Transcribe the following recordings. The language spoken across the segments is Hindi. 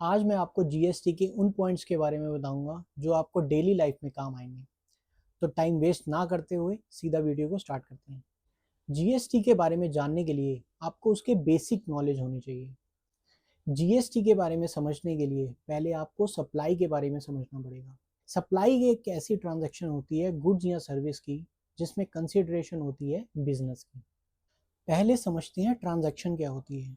आज मैं आपको जीएसटी के उन पॉइंट्स के बारे में बताऊंगा जो आपको डेली लाइफ में काम आएंगे। तो टाइम वेस्ट ना करते हुए सीधा वीडियो को स्टार्ट करते हैं। जीएसटी के बारे में जानने के लिए आपको उसके बेसिक नॉलेज होनी चाहिए। जीएसटी के बारे में समझने के लिए पहले आपको सप्लाई के बारे में समझना पड़ेगा। सप्लाई एक ऐसी ट्रांजैक्शन होती है गुड्स या सर्विस की जिसमें कंसिडरेशन होती है बिजनेस की। पहले समझते हैं ट्रांजैक्शन क्या होती है।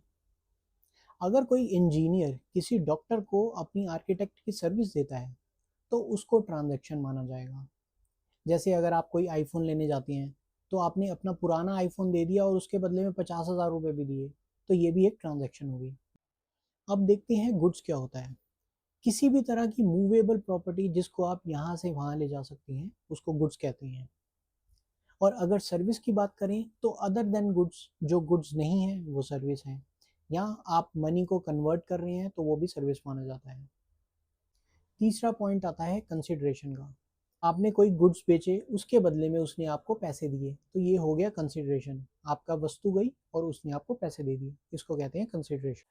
अगर कोई इंजीनियर किसी डॉक्टर को अपनी आर्किटेक्ट की सर्विस देता है तो उसको ट्रांजैक्शन माना जाएगा। जैसे अगर आप कोई आईफोन लेने जाते हैं तो आपने अपना पुराना आईफोन दे दिया और उसके बदले में 50,000 रुपये भी दिए, तो ये भी एक ट्रांजैक्शन होगी। अब देखते हैं गुड्स क्या होता है। किसी भी तरह की मूवेबल प्रॉपर्टी जिसको आप यहाँ से वहाँ ले जा सकते हैं उसको गुड्स कहते हैं। और अगर सर्विस की बात करें तो अदर देन गुड्स, जो गुड्स नहीं है वो सर्विस है, या आप मनी को कन्वर्ट कर रहे हैं तो वो भी सर्विस माना जाता है। तीसरा पॉइंट आता है कंसिडरेशन का। आपने कोई गुड्स बेचे, उसके बदले में उसने आपको पैसे दिए, तो ये हो गया कंसिडरेशन। आपका वस्तु गई और उसने आपको पैसे दे दिए, इसको कहते हैं कंसिडरेशन।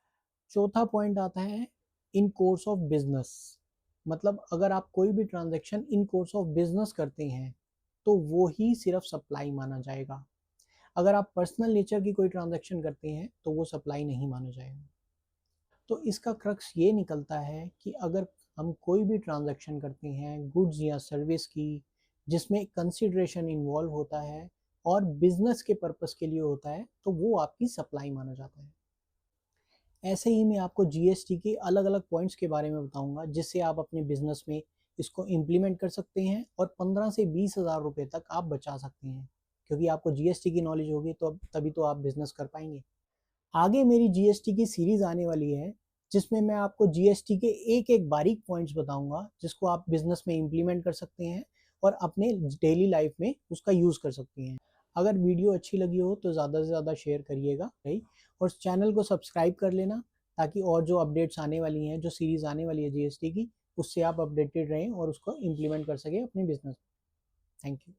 चौथा पॉइंट आता है इन कोर्स ऑफ बिजनेस। मतलब अगर आप कोई भी transaction in course of business करते हैं तो वो ही सिर्फ सप्लाई माना जाएगा। अगर आप पर्सनल नेचर की कोई ट्रांजैक्शन करते हैं तो वो सप्लाई नहीं माना जाएगा। तो इसका क्रक्स ये निकलता है कि अगर हम कोई भी ट्रांजैक्शन करते हैं गुड्स या सर्विस की जिसमें कंसिडरेशन इन्वॉल्व होता है और बिजनेस के पर्पस के लिए होता है तो वो आपकी सप्लाई माना जाता है। ऐसे ही मैं आपको जीएसटी के अलग अलग पॉइंट्स के बारे में बताऊंगा जिससे आप अपने बिजनेस में इसको इम्प्लीमेंट कर सकते हैं और 15 से 20,000 रुपये तक आप बचा सकते हैं। क्योंकि आपको जीएसटी की नॉलेज होगी तो तभी तो आप बिजनेस कर पाएंगे। आगे मेरी जीएसटी की सीरीज आने वाली है जिसमें मैं आपको जीएसटी के एक एक बारीक पॉइंट्स बताऊंगा जिसको आप बिजनेस में इम्प्लीमेंट कर सकते हैं और अपने डेली लाइफ में उसका यूज़ कर सकते हैं। अगर वीडियो अच्छी लगी हो तो ज़्यादा से ज़्यादा शेयर करिएगा भाई, और चैनल को सब्सक्राइब कर लेना ताकि और जो अपडेट्स आने वाली हैं, जो सीरीज़ आने वाली है जीएसटी की, उससे आप अपडेटेड रहें और उसको इम्प्लीमेंट कर सकें अपने बिजनेस में। Thank you.